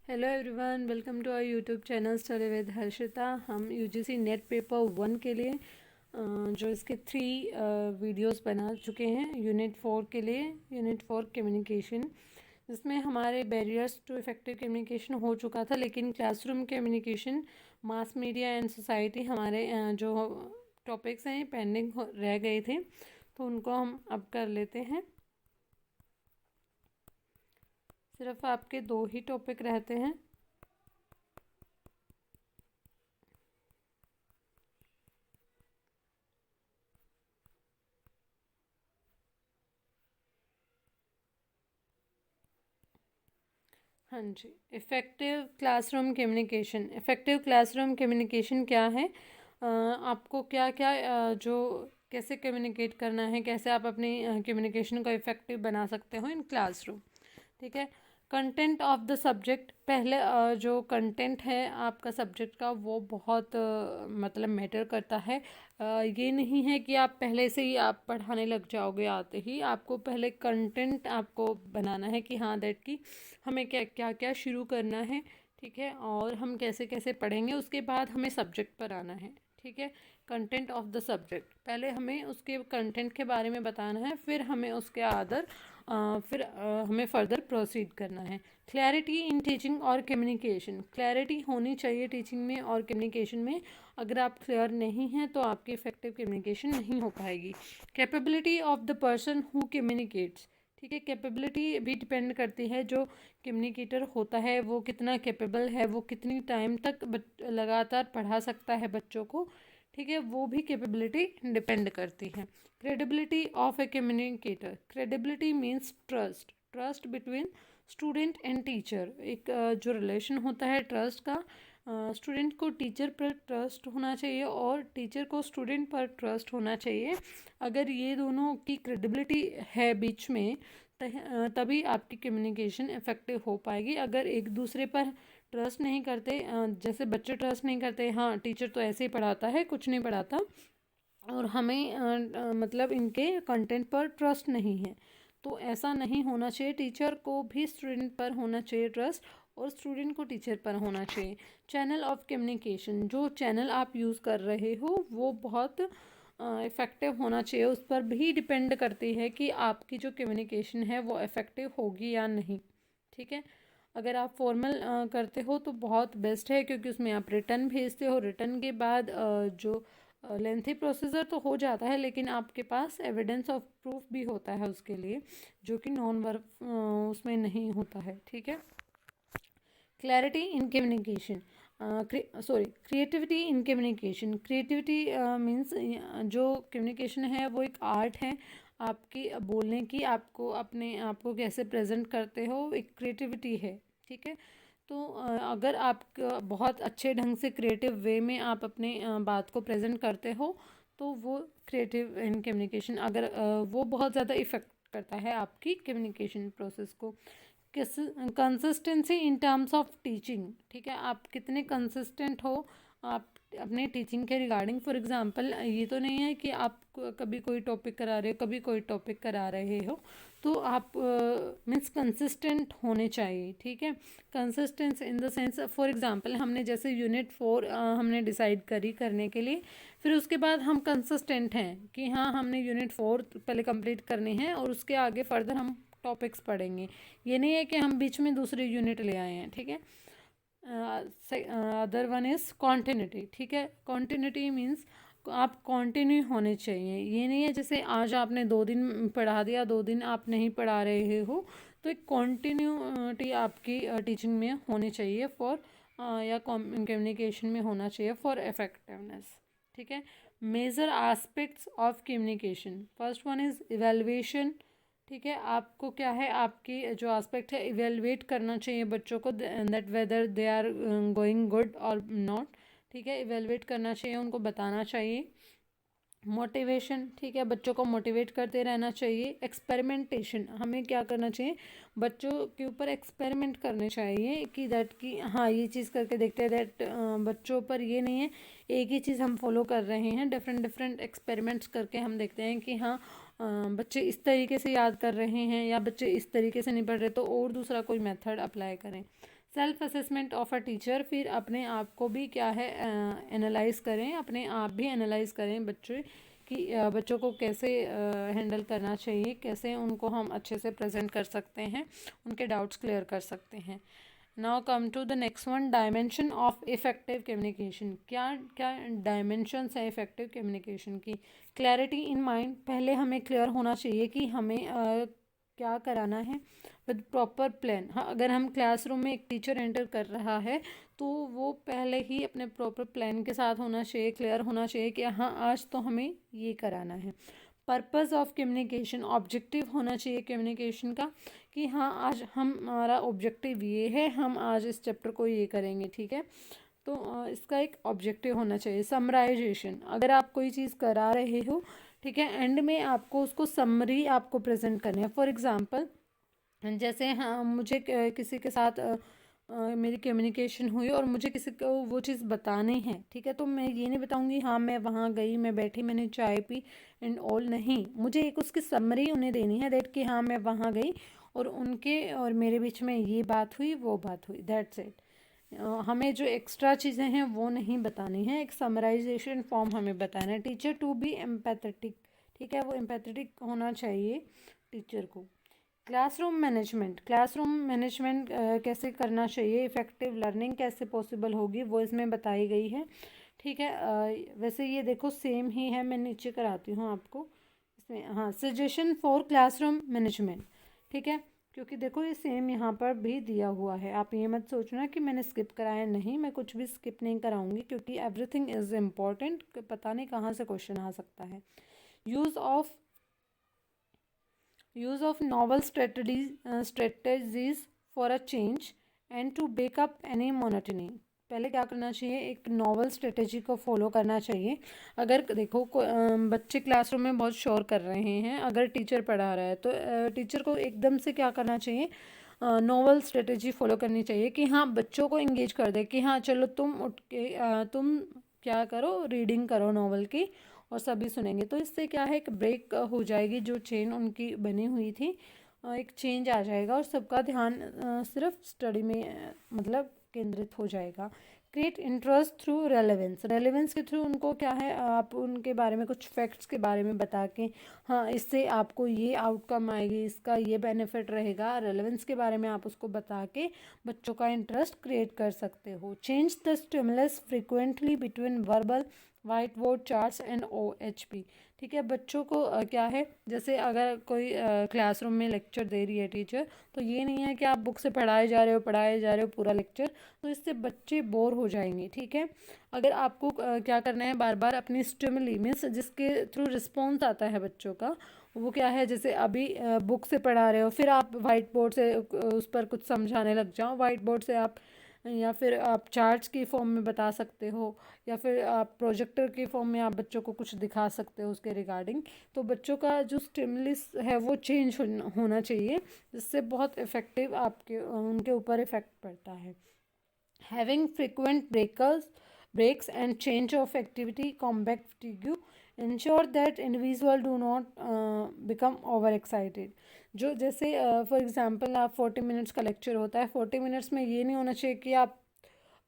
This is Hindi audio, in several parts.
Hello everyone, welcome to our YouTube channel study with Harshita. हम यूजीसी नेट पेपर 1 के लिए जो इसके 3 वीडियोस बना चुके हैं। यूनिट 4 के लिए, यूनिट 4 कम्युनिकेशन, जिसमें हमारे बैरियर्स टू इफ़ेक्टिव कम्युनिकेशन हो चुका था, लेकिन classroom communication, mass media and society हमारे जो टॉपिक्स हैं पेंडिंग रह गए थे, तो उनको हम अब कर लेते हैं। सिर्फ आपके 2 ही टॉपिक रहते हैं। हाँ जी, effective classroom communication. Effective classroom communication क्या है? आपको क्या क्या जो कैसे कम्युनिकेट करना है, कैसे आप अपनी कम्युनिकेशन को इफ़ेक्टिव बना सकते हो इन क्लासरूम। ठीक है। कंटेंट ऑफ द सब्जेक्ट, पहले जो कंटेंट है आपका सब्जेक्ट का, वो बहुत मतलब मैटर करता है। ये नहीं है कि आप पहले से ही आप पढ़ाने लग जाओगे, आते ही आपको पहले कंटेंट आपको बनाना है कि हाँ दैट की हमें क्या क्या क्या शुरू करना है। ठीक है, और हम कैसे कैसे पढ़ेंगे, उसके बाद हमें सब्जेक्ट पर आना है। ठीक है, कंटेंट ऑफ द सब्जेक्ट, पहले हमें उसके कंटेंट के बारे में बताना है, फिर हमें उसके फिर हमें फर्दर प्रोसीड करना है। क्लैरिटी इन टीचिंग और कम्युनिकेशन, क्लैरिटी होनी चाहिए टीचिंग में और कम्युनिकेशन में। अगर आप क्लियर नहीं हैं तो आपकी इफेक्टिव कम्युनिकेशन नहीं हो पाएगी। Capability of the person who communicates, ठीक है, कैपेबिलिटी भी डिपेंड करती है। जो कम्युनिकेटर होता है वो कितना कैपेबल है, वो कितनी टाइम तक लगातार पढ़ा सकता है बच्चों को। ठीक है, वो भी कैपेबिलिटी डिपेंड करती है। Credibility of A communicator, credibility means trust, trust between student and teacher. एक जो रिलेशन होता है ट्रस्ट का, स्टूडेंट को टीचर पर ट्रस्ट होना चाहिए और टीचर को स्टूडेंट पर ट्रस्ट होना चाहिए। अगर ये दोनों की क्रेडिबिलिटी है बीच में, तभी आपकी कम्युनिकेशन इफेक्टिव हो पाएगी। अगर एक दूसरे पर ट्रस्ट नहीं करते, जैसे बच्चे ट्रस्ट नहीं करते, हाँ टीचर तो ऐसे ही पढ़ाता है, कुछ नहीं पढ़ाता, और हमें मतलब इनके कंटेंट पर ट्रस्ट नहीं है, तो ऐसा नहीं होना चाहिए। टीचर को भी स्टूडेंट पर होना चाहिए ट्रस्ट, और स्टूडेंट को टीचर पर होना चाहिए। चैनल ऑफ कम्युनिकेशन, जो चैनल आप यूज़ कर रहे हो वो बहुत इफ़ेक्टिव होना चाहिए। उस पर भी डिपेंड करती है कि आपकी जो कम्युनिकेशन है वो इफ़ेक्टिव होगी या नहीं। ठीक है, अगर आप फॉर्मल करते हो तो बहुत बेस्ट है, क्योंकि उसमें आप रिटर्न भेजते हो। रिटर्न के बाद जो लेंथी प्रोसीजर तो हो जाता है, लेकिन आपके पास एविडेंस ऑफ प्रूफ भी होता है उसके लिए, जो कि नॉन वर्ब उसमें नहीं होता है। ठीक है। Clarity in communication, creativity in communication. Creativity means जो कम्युनिकेशन है वो एक आर्ट है आपकी बोलने की, आपको अपने आप को कैसे प्रेजेंट करते हो, एक क्रिएटिविटी है। ठीक है, तो अगर आप बहुत अच्छे ढंग से क्रिएटिव वे में आप अपने बात को प्रेजेंट करते हो, तो वो क्रिएटिव इन कम्युनिकेशन, अगर वो बहुत ज़्यादा इफ़ेक्ट करता है आपकी कम्युनिकेशन प्रोसेस को। Consistency in terms of teaching, ठीक है, आप कितने कंसिस्टेंट हो आप अपने टीचिंग के रिगार्डिंग। फॉर एग्जांपल, ये तो नहीं है कि आप कभी कोई टॉपिक करा रहे हो, कभी कोई टॉपिक करा रहे हो, तो आप मीन्स कंसिस्टेंट होने चाहिए। ठीक है, consistence in the sense, for example हमने जैसे यूनिट 4 हमने डिसाइड करी करने के लिए, फिर उसके बाद हम कंसिस्टेंट हैं कि हाँ हमने यूनिट 4 पहले कंप्लीट करनी है और उसके आगे फर्दर हम टॉपिक्स पढ़ेंगे। ये नहीं है कि हम बीच में दूसरी यूनिट ले आए हैं। ठीक है, अदर वन इज़ कॉन्टिन्यूटी। ठीक है, कॉन्टिन्यूटी मीन्स आप कॉन्टिन्यू होने चाहिए। ये नहीं है जैसे आज आपने 2 दिन पढ़ा दिया, 2 दिन आप नहीं पढ़ा रहे हो, तो एक कॉन्टिन्यूटी आपकी टीचिंग में होनी चाहिए फॉर या कम्युनिकेशन में होना चाहिए फॉर इफेक्टिवनेस। ठीक है, major aspects of communication, first one is evaluation. ठीक है, आपको क्या है, आपकी जो एस्पेक्ट है, इवेलुएट करना चाहिए बच्चों को, that whether they are going good और नॉट। ठीक है, इवेलुएट करना चाहिए, उनको बताना चाहिए। मोटिवेशन, ठीक है, बच्चों को मोटिवेट करते रहना चाहिए। एक्सपेरिमेंटेशन, हमें क्या करना चाहिए, बच्चों के ऊपर एक्सपेरिमेंट करने चाहिए कि दैट कि हाँ ये चीज़ करके देखते हैं, दैट बच्चों पर ये नहीं है एक ही चीज़ हम फॉलो कर रहे हैं, डिफरेंट डिफरेंट एक्सपेरिमेंट्स करके हम देखते हैं कि हाँ बच्चे इस तरीके से याद कर रहे हैं या बच्चे इस तरीके से नहीं पढ़ रहे, तो और दूसरा कोई मेथड अप्लाई करें। Self assessment of a teacher, फिर अपने आप को भी क्या है एनालाइज करें, अपने आप भी एनालाइज करें बच्चे कि बच्चों को कैसे हैंडल करना चाहिए, कैसे उनको हम अच्छे से प्रेजेंट कर सकते हैं, उनके डाउट्स क्लियर कर सकते हैं। Now come to the next one, dimension of effective communication. क्या क्या डायमेंशंस है इफेक्टिव कम्युनिकेशन की? क्लैरिटी इन माइंड, पहले हमें क्लियर होना चाहिए कि हमें क्या कराना है विद प्रॉपर प्लान। हाँ, अगर हम क्लासरूम में एक टीचर एंटर कर रहा है तो वो पहले ही अपने प्रॉपर प्लान के साथ होना चाहिए, क्लियर होना चाहिए कि हाँ आज तो हमें ये कराना है। पर्पस ऑफ कम्युनिकेशन, ऑब्जेक्टिव होना चाहिए कम्युनिकेशन का कि हाँ आज हमारा ऑब्जेक्टिव ये है, हम आज इस चैप्टर को ये करेंगे, ठीक है। तो इसका एक ऑब्जेक्टिव होना चाहिए। समराइजेशन, अगर आप कोई चीज़ करा रहे हो, ठीक है, एंड में आपको उसको समरी आपको प्रेजेंट करनी है। फॉर एग्जांपल, जैसे हाँ मुझे किसी के साथ मेरी कम्युनिकेशन हुई और मुझे किसी को वो चीज़ बतानी है, ठीक है, तो मैं ये नहीं बताऊंगी हाँ मैं वहाँ गई, मैं बैठी, मैंने चाय पी एंड ऑल, नहीं, मुझे एक उसकी समरी उन्हें देनी है दैट कि हाँ मैं वहाँ गई और उनके और मेरे बीच में ये बात हुई, वो बात हुई, दैट्स इट। हमें जो एक्स्ट्रा चीज़ें हैं वो नहीं बतानी है, एक समराइजेशन फॉर्म हमें बताना है। टीचर टू बी एम्पैथेटिक, ठीक है, वो एम्पैथेटिक होना चाहिए टीचर को। क्लासरूम मैनेजमेंट, क्लासरूम मैनेजमेंट कैसे करना चाहिए, इफ़ेक्टिव लर्निंग कैसे पॉसिबल होगी वो इसमें बताई गई है, ठीक है। वैसे ये देखो सेम ही है, मैं नीचे कराती हूँ आपको इसमें। हाँ, सजेशन फॉर क्लासरूम मैनेजमेंट, ठीक है, क्योंकि देखो ये सेम यहाँ पर भी दिया हुआ है। आप ये मत सोचना कि मैंने स्किप कराया, नहीं, मैं कुछ भी स्किप नहीं कराऊंगी क्योंकि एवरीथिंग इज़ इम्पॉर्टेंट, पता नहीं कहाँ से क्वेश्चन आ सकता है। Use of novel strategies for a change and to break up any monotony. पहले क्या करना चाहिए, एक नॉवल स्ट्रेटजी को फॉलो करना चाहिए। अगर देखो बच्चे क्लासरूम में बहुत शोर कर रहे हैं, अगर टीचर पढ़ा रहा है तो टीचर को एकदम से क्या करना चाहिए, नॉवल स्ट्रेटजी फॉलो करनी चाहिए कि हाँ बच्चों को इंगेज कर दे कि हाँ चलो तुम उठ के तुम क्या करो, रीडिंग करो नॉवल की और सभी सुनेंगे। तो इससे क्या है, एक ब्रेक हो जाएगी जो चेन उनकी बनी हुई थी, एक चेंज आ जाएगा और सबका ध्यान सिर्फ स्टडी में मतलब केंद्रित हो जाएगा। Create interest through relevance, relevance के थ्रू उनको क्या है, आप उनके बारे में कुछ फैक्ट्स के बारे में बता के हाँ इससे आपको ये आउटकम आएगी, इसका ये बेनिफिट रहेगा, रेलेवेंस के बारे में आप उसको बता के बच्चों का इंटरेस्ट क्रिएट कर सकते हो। Change the stimulus frequently between verbal, white board charts and OHP, ठीक है। बच्चों को क्या है, जैसे अगर कोई क्लासरूम में लेक्चर दे रही है टीचर, तो ये नहीं है कि आप बुक से पढ़ाए जा रहे हो पूरा लेक्चर, तो इससे बच्चे बोर हो जाएंगे, ठीक है। अगर आपको क्या करना है, बार बार अपनी स्टिमुली मीन्स जिसके थ्रू रिस्पॉन्स आता है बच्चों का, वो क्या है, जैसे अभी बुक से पढ़ा रहे हो, फिर आप वाइट बोर्ड से उस पर कुछ समझाने लग जाओ, वाइट बोर्ड से आप, या फिर आप चार्ट्स की फॉर्म में बता सकते हो, या फिर आप प्रोजेक्टर के फॉर्म में आप बच्चों को कुछ दिखा सकते हो उसके रिगार्डिंग। तो बच्चों का जो स्टिमुलस है वो चेंज होना चाहिए, जिससे बहुत इफ़ेक्टिव आपके उनके ऊपर इफ़ेक्ट पड़ता है। Having frequent breaks and change of activity combat fatigue, ensure that individual do not become overexcited। जो जैसे फॉर एग्जांपल आप 40 मिनट्स का लेक्चर होता है, 40 मिनट्स में ये नहीं होना चाहिए कि आप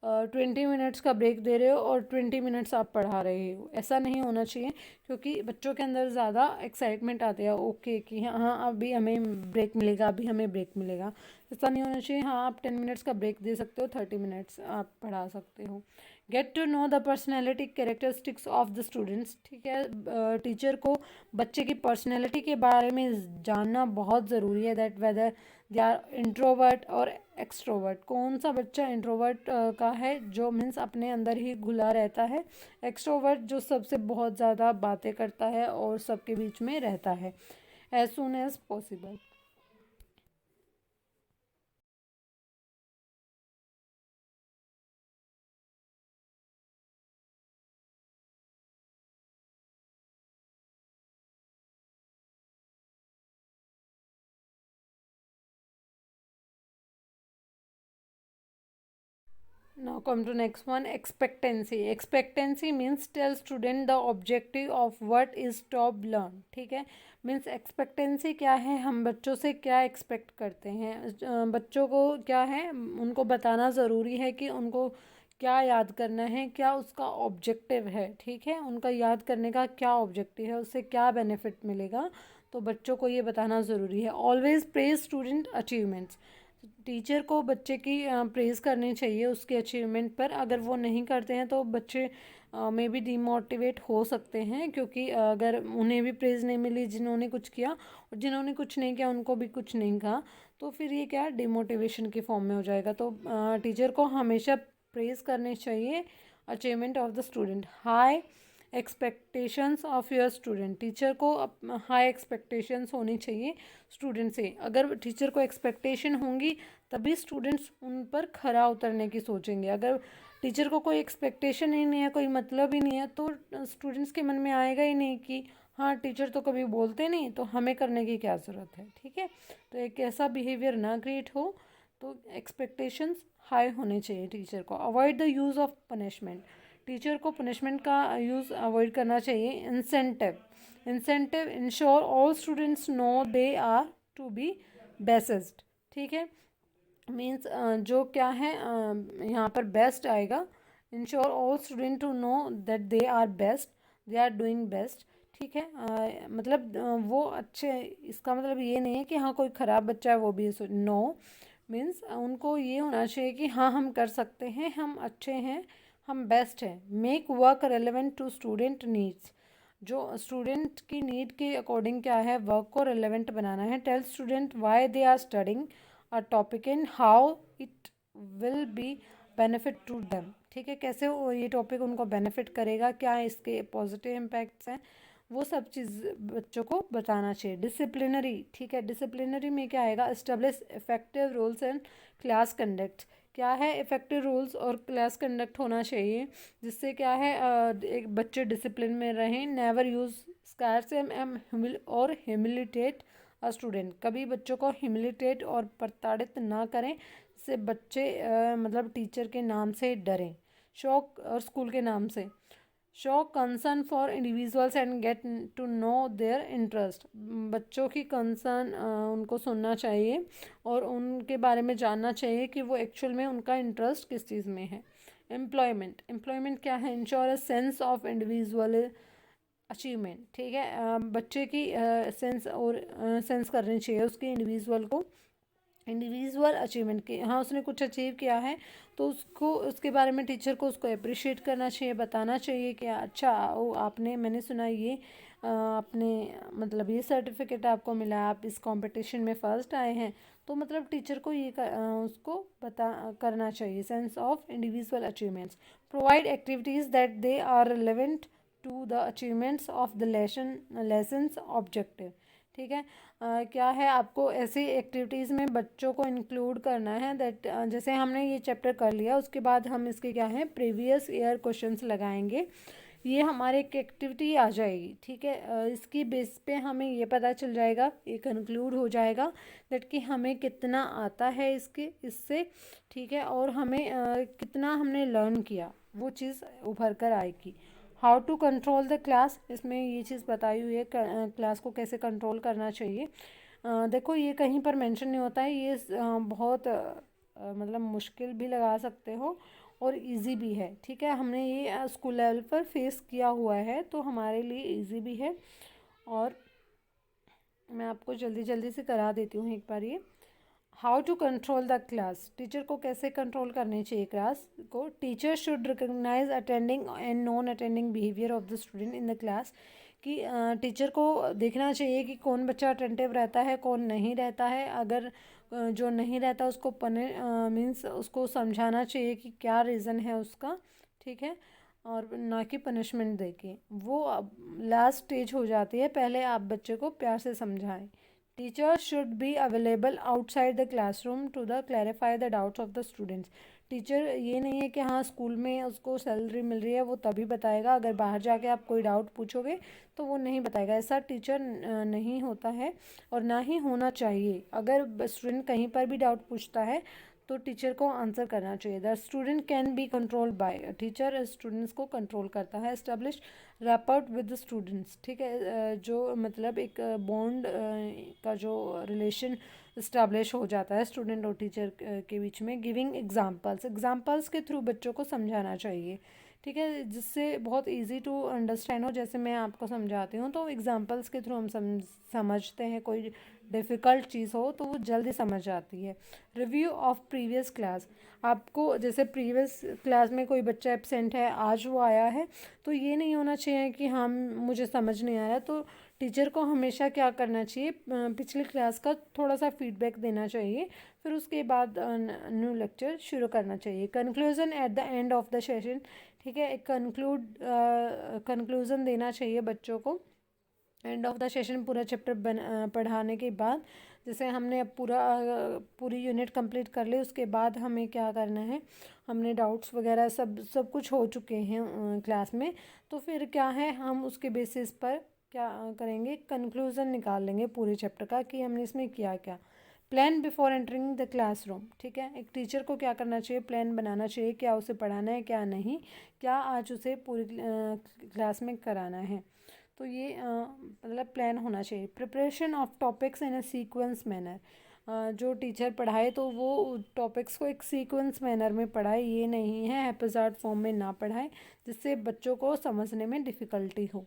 20 मिनट्स का ब्रेक दे रहे हो और 20 मिनट्स आप पढ़ा रहे हो, ऐसा नहीं होना चाहिए, क्योंकि बच्चों के अंदर ज़्यादा एक्साइटमेंट आती है, ओके कि हाँ हाँ अभी हमें ब्रेक मिलेगा, अभी हमें ब्रेक मिलेगा, ऐसा नहीं होना चाहिए। हाँ, आप 10 मिनट्स का ब्रेक दे सकते हो, 30 मिनट्स आप पढ़ा सकते हो। Get to know the personality characteristics of the students, ठीक है, टीचर को बच्चे की पर्सनैलिटी के बारे में जानना बहुत ज़रूरी है, that whether they are introvert और एक्सट्रोवर्ट। कौन सा बच्चा इंट्रोवर्ट का है, जो मीन्स अपने अंदर ही घुला रहता है, एक्सट्रोवर्ट जो सबसे बहुत ज़्यादा बातें करता है और सबके बीच में रहता है, as soon as possible. Now come to next one, expectancy. Expectancy means tell student the objective of what is top learn. ठीक है, मीन्स एक्सपेक्टेंसी क्या है, हम बच्चों से क्या एक्सपेक्ट करते हैं, बच्चों को क्या है उनको बताना ज़रूरी है कि उनको क्या याद करना है, क्या उसका ऑब्जेक्टिव है। ठीक है, उनका याद करने का क्या ऑब्जेक्टिव है, उससे क्या बेनिफिट मिलेगा, तो बच्चों को ये बताना ज़रूरी है। Always praise student achievements. Teacher को बच्चे की प्रेज़ करनी चाहिए उसके अचीवमेंट पर। अगर वो नहीं करते हैं तो बच्चे मे बी डिमोटिवेट हो सकते हैं, क्योंकि अगर उन्हें भी प्रेज़ नहीं मिली जिन्होंने कुछ किया, और जिन्होंने कुछ नहीं किया उनको भी कुछ नहीं कहा, तो फिर ये क्या डिमोटिवेशन की फॉर्म में हो जाएगा। तो टीचर को हमेशा प्रेज़ करनी चाहिए achievement of the student. High expectations of your student. Teacher को हाई एक्सपेक्टेशंस होनी चाहिए स्टूडेंट से। अगर टीचर को एक्सपेक्टेशन होंगी तभी स्टूडेंट्स उन पर खरा उतरने की सोचेंगे। अगर टीचर को कोई एक्सपेक्टेशन ही नहीं है, कोई मतलब ही नहीं है, तो स्टूडेंट्स के मन में आएगा ही नहीं कि हाँ टीचर तो कभी बोलते नहीं, तो हमें करने की क्या ज़रूरत है। ठीक है, तो एक ऐसा बिहेवियर ना क्रिएट हो, तो एक्सपेक्टेशंस हाई होने चाहिए टीचर को। Avoid the use of punishment. Teacher को पनिशमेंट का यूज़ अवॉइड करना चाहिए। Incentive ensure all students know they are to be best. ठीक है, मीन्स जो क्या है यहाँ पर बेस्ट आएगा। Ensure all student to know that they are best, they are doing best. ठीक है, मतलब वो अच्छे, इसका मतलब ये नहीं है कि हाँ कोई ख़राब बच्चा है वो भी नो, मीन्स उनको ये होना चाहिए कि हाँ हम कर सकते हैं, हम अच्छे हैं, हम बेस्ट हैं। Make work relevant to student needs. जो स्टूडेंट की नीड के अकॉर्डिंग क्या है, वर्क को रेलेवेंट बनाना है। Tell student why they are studying a topic and how it will be benefit to them. ठीक है, कैसे ये टॉपिक उनको बेनिफिट करेगा, क्या इसके पॉजिटिव इम्पैक्ट्स हैं, वो सब चीज़ बच्चों को बताना चाहिए। डिसिप्लिनरी। ठीक है, डिसिप्लिनरी में क्या आएगा, establish effective rules and class conduct. क्या है, इफेक्टिव रूल्स और क्लास कंडक्ट होना चाहिए, जिससे क्या है एक बच्चे डिसिप्लिन में रहें। नेवर यूज़ स्कैर्सिज्म और ह्यूमिलिटेट अ स्टूडेंट। कभी बच्चों को ह्यूमिलिटेट और प्रताड़ित ना करें, जिससे बच्चे मतलब टीचर के नाम से डरें, शौक और स्कूल के नाम से। Show concern for individuals and get to know their interest. बच्चों की कंसर्न उनको सुनना चाहिए और उनके बारे में जानना चाहिए कि वो एक्चुअल में उनका इंटरेस्ट किस चीज़ में है। एम्प्लॉयमेंट क्या है, ensure a sense of individual achievement. ठीक है, बच्चे की सेंस करनी चाहिए उसके इंडिविजुअल को, इंडिविजुअल अचीवमेंट की। हाँ उसने कुछ अचीव किया है तो उसको, उसके बारे में टीचर को उसको अप्रिशिएट करना चाहिए, बताना चाहिए कि अच्छा ओ आपने, मैंने सुना ये आपने मतलब ये सर्टिफिकेट आपको मिला, आप इस कंपटीशन में फर्स्ट आए हैं। तो मतलब टीचर को ये उसको बता करना चाहिए। Sense of individual achievements. Provide activities that they are relevant to the achievements of the lessons objective. ठीक है, क्या है, आपको ऐसी एक्टिविटीज़ में बच्चों को इंक्लूड करना है दैट जैसे हमने ये चैप्टर कर लिया, उसके बाद हम इसके क्या है प्रीवियस ईयर क्वेश्चंस लगाएंगे। ये हमारे एक एक्टिविटी आ जाएगी। ठीक है, इसकी बेस पे हमें ये पता चल जाएगा, ये कंक्लूड हो जाएगा दैट कि हमें कितना आता है इससे। ठीक है, और हमें कितना हमने लर्न किया, वो चीज़ उभर कर आएगी। How to control the class, इसमें ये चीज़ बताई हुई है क्लास को कैसे कंट्रोल करना चाहिए। देखो ये कहीं पर मेंशन नहीं होता है, ये बहुत मतलब मुश्किल भी लगा सकते हो और इजी भी है। ठीक है, हमने ये स्कूल लेवल पर फेस किया हुआ है तो हमारे लिए इजी भी है। और मैं आपको जल्दी जल्दी से करा देती हूँ एक बार ये। How to control the class, teacher को कैसे कंट्रोल करनी चाहिए क्लास को। Teacher should recognize attending and non attending behaviour of the student in the class. कि टीचर को देखना चाहिए कि कौन बच्चा अटेंटिव रहता है, कौन नहीं रहता है। अगर जो नहीं रहता उसको मीन्स उसको समझाना चाहिए कि क्या रीज़न है उसका। ठीक है, और ना कि पनिशमेंट दे के, वो लास्ट स्टेज हो जाती है, पहले आप बच्चे को प्यार से समझाएं। Teacher should be available outside the classroom to the clarify the doubts of the students. Teacher ये नहीं है कि हाँ स्कूल में उसको सैलरी मिल रही है वो तभी बताएगा, अगर बाहर जाके आप कोई डाउट पूछोगे तो वो नहीं बताएगा। ऐसा टीचर नहीं होता है और ना ही होना चाहिए। अगर स्टूडेंट कहीं पर भी डाउट पूछता है तो टीचर को आंसर करना चाहिए। The student can be controlled by, teacher students को कंट्रोल करता है। Establish rapport with the students, ठीक है, जो मतलब एक बॉन्ड का जो रिलेशन इस्टेब्लिश हो जाता है स्टूडेंट और टीचर के बीच में। गिविंग एग्जांपल्स, एग्जांपल्स के थ्रू बच्चों को समझाना चाहिए, ठीक है, जिससे बहुत इजी टू अंडरस्टैंड हो। जैसे मैं आपको समझाती हूँ तो एग्जांपल्स के थ्रू हम समझते हैं, कोई डिफ़िकल्ट चीज़ हो तो वो जल्दी समझ आती है। रिव्यू ऑफ प्रीवियस क्लास, आपको जैसे प्रीवियस क्लास में कोई बच्चा एब्सेंट है, आज वो आया है, तो ये नहीं होना चाहिए कि हाँ मुझे समझ नहीं आ रहा, तो टीचर को हमेशा क्या करना चाहिए, पिछली क्लास का थोड़ा सा फीडबैक देना चाहिए, फिर उसके बाद न्यू लेक्चर शुरू करना चाहिए। Conclusion at the end of the session, ठीक है, एक कंक्लूज़न देना चाहिए बच्चों को एंड ऑफ द सेशन, पूरा चैप्टर पढ़ाने के बाद। जैसे हमने अब पूरी यूनिट कंप्लीट कर ली, उसके बाद हमें क्या करना है, हमने डाउट्स वगैरह सब कुछ हो चुके हैं क्लास में, तो फिर क्या है, हम उसके बेसिस पर क्या करेंगे, कंक्लूज़न निकाल लेंगे पूरे चैप्टर का कि हमने इसमें किया क्या। Plan before entering the classroom, ठीक है, एक टीचर को क्या करना चाहिए, प्लान बनाना चाहिए, क्या उसे पढ़ाना है क्या नहीं, क्या आज उसे पूरी क्लास में कराना है, तो ये मतलब प्लान होना चाहिए। Preparation of topics in a sequence manner, जो टीचर पढ़ाए तो वो टॉपिक्स को एक सीक्वेंस मैनर में पढ़ाए, ये नहीं है हैप्पीजार्ड फॉर्म में ना पढ़ाए, जिससे बच्चों को समझने में डिफ़िकल्टी हो।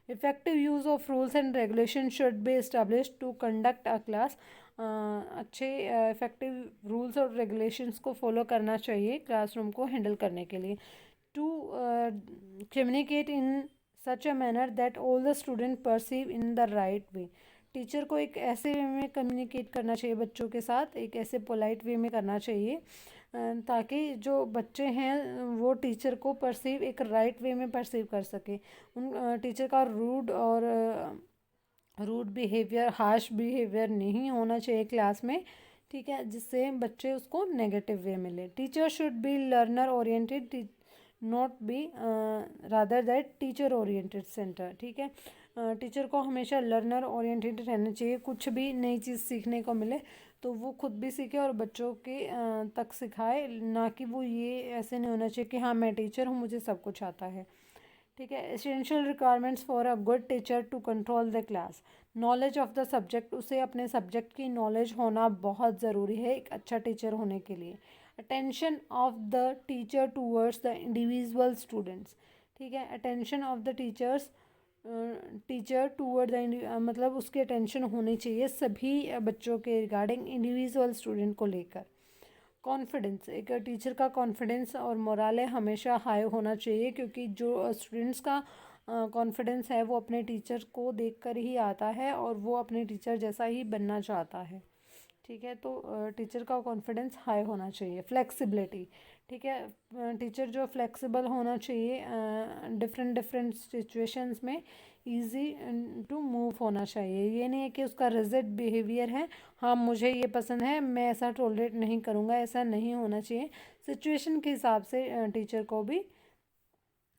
Effective use of rules and regulation should be establish to conduct a class, अच्छे इफ़ेक्टिव रूल्स और रेगुलेशंस को फॉलो करना चाहिए क्लासरूम को हैंडल करने के लिए। To communicate in such a manner that all the student perceive in the right way, teacher को एक ऐसे वे में कम्युनिकेट करना चाहिए बच्चों के साथ, एक ऐसे पोलाइट वे में करना चाहिए ताकि जो बच्चे हैं वो टीचर को परसीव एक राइट वे में परसीव कर सके। उन टीचर का रूड बिहेवियर, हार्श बिहेवियर नहीं होना चाहिए क्लास में, ठीक है, जिससे बच्चे उसको नेगेटिव वे मिले। Teacher should B learner oriented, not be rather that teacher oriented centre, ठीक है, टीचर को हमेशा लर्नर ओरिएंटेड रहना चाहिए, कुछ भी नई चीज़ सीखने को मिले तो वो खुद भी सीखे और बच्चों के तक सिखाए, ना कि वो ये ऐसे नहीं होना चाहिए कि हाँ मैं टीचर हूँ मुझे सब कुछ आता है, ठीक है। Essential requirements for a good teacher to control the class, knowledge of the subject, उसे अपने सब्जेक्ट की नॉलेज होना बहुत ज़रूरी है एक अच्छा टीचर होने के लिए। Attention of the teacher towards the individual students, ठीक है, attention of the teacher toward the, मतलब उसकी अटेंशन होनी चाहिए सभी बच्चों के रिगार्डिंग इंडिविजुअल स्टूडेंट को लेकर। कॉन्फिडेंस, एक टीचर का कॉन्फिडेंस और मोराल हमेशा हाई होना चाहिए, क्योंकि जो स्टूडेंट्स का कॉन्फिडेंस है वो अपने टीचर को देखकर ही आता है और वो अपने टीचर जैसा ही बनना चाहता है, ठीक है, तो टीचर का कॉन्फिडेंस हाई होना चाहिए। फ्लेक्सिबिलिटी, ठीक है, टीचर जो फ्लेक्सिबल होना चाहिए, डिफरेंट डिफरेंट सिचुएशंस में इजी टू मूव होना चाहिए, ये नहीं है कि उसका रिजिड बिहेवियर है, हाँ मुझे ये पसंद है मैं ऐसा टॉलरेट नहीं करूँगा, ऐसा नहीं होना चाहिए। सिचुएशन के हिसाब से टीचर को भी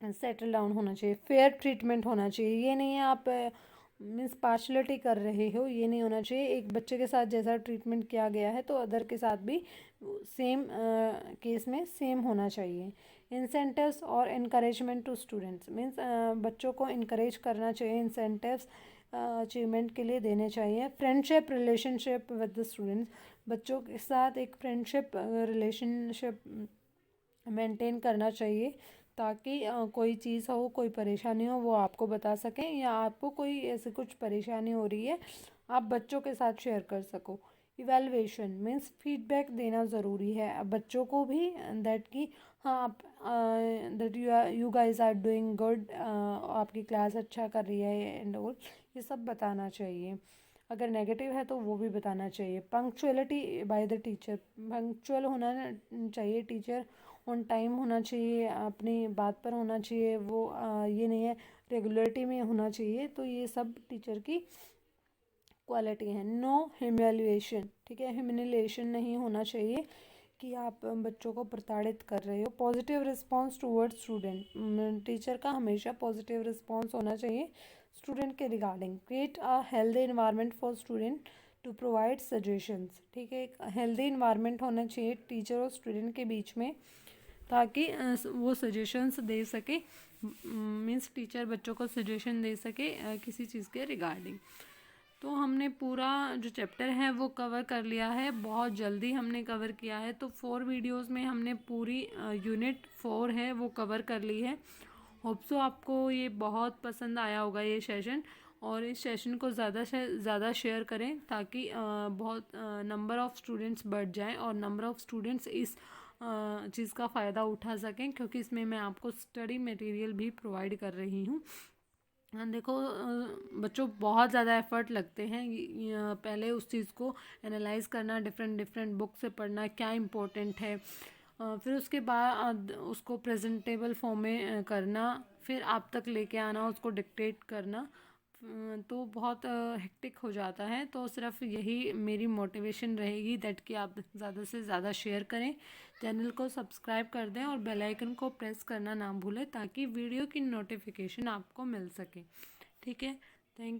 सेटल डाउन होना चाहिए। फेयर ट्रीटमेंट होना चाहिए, ये नहीं है आप मीन्स पार्शलिटी कर रहे हो, ये नहीं होना चाहिए। एक बच्चे के साथ जैसा ट्रीटमेंट किया गया है तो अदर के साथ भी सेम केस में सेम होना चाहिए। इंसेंटिव्स और इनकरेजमेंट टू स्टूडेंट्स, मीन्स बच्चों को इनकरेज करना चाहिए, इंसेंटिव्स अचीवमेंट के लिए देने चाहिए। Friendship relationship with the students, बच्चों के साथ एक फ्रेंडशिप रिलेशनशिप मेंटेन करना चाहिए, ताकि कोई चीज़ हो, कोई परेशानी हो वो आपको बता सकें, या आपको कोई ऐसे कुछ परेशानी हो रही है आप बच्चों के साथ शेयर कर सको। इवैल्यूएशन मीन्स फीडबैक देना ज़रूरी है अब बच्चों को भी, दैट कि हाँ आप that you guys are doing good, आपकी क्लास अच्छा कर रही है एंड ऑल, ये सब बताना चाहिए। अगर नेगेटिव है तो वो भी बताना चाहिए। Punctuality by the teacher, punctual होना चाहिए टीचर, ऑन टाइम होना चाहिए, अपनी बात पर होना चाहिए, वो ये नहीं है रेगुलरिटी में होना चाहिए, तो ये सब टीचर की क्वालिटी है। नो ह्यूमिलिएशन, ठीक है, ह्यूमिलिएशन नहीं होना चाहिए कि आप बच्चों को प्रताड़ित कर रहे हो। Positive response toward student, teacher का हमेशा पॉजिटिव रिस्पॉन्स होना चाहिए स्टूडेंट के regarding. Create a healthy environment for student to provide suggestions. ठीक है, एक हेल्दी इन्वायरमेंट होना चाहिए टीचर और स्टूडेंट के बीच में, ताकि वो सजेशंस दे सके, मीन्स टीचर बच्चों को सजेशन दे सके किसी चीज़ के रिगार्डिंग। तो हमने पूरा जो चैप्टर है वो कवर कर लिया है, बहुत जल्दी हमने कवर किया है। तो 4 वीडियोस में हमने पूरी यूनिट 4 है वो कवर कर ली है। होप सो आपको ये बहुत पसंद आया होगा ये सेशन, और इस सेशन को ज़्यादा से ज़्यादा शेयर करें, ताकि बहुत नंबर ऑफ़ स्टूडेंट्स बढ़ जाएं और नंबर ऑफ़ स्टूडेंट्स इस चीज़ का फ़ायदा उठा सकें, क्योंकि इसमें मैं आपको स्टडी मटेरियल भी प्रोवाइड कर रही हूँ। देखो बच्चों बहुत ज़्यादा एफर्ट लगते हैं पहले उस चीज़ को एनालाइज करना, डिफरेंट डिफरेंट बुक से पढ़ना क्या इम्पोर्टेंट है, फिर उसके बाद उसको प्रेजेंटेबल फॉर्म में करना, फिर आप तक लेके आना, उसको डिक्टेट करना, तो बहुत हेक्टिक हो जाता है। तो सिर्फ यही मेरी मोटिवेशन रहेगी दैट कि आप ज़्यादा से ज़्यादा शेयर करें, चैनल को सब्सक्राइब कर दें और बेल आइकन को प्रेस करना ना भूलें, ताकि वीडियो की नोटिफिकेशन आपको मिल सके। ठीक है, थैंक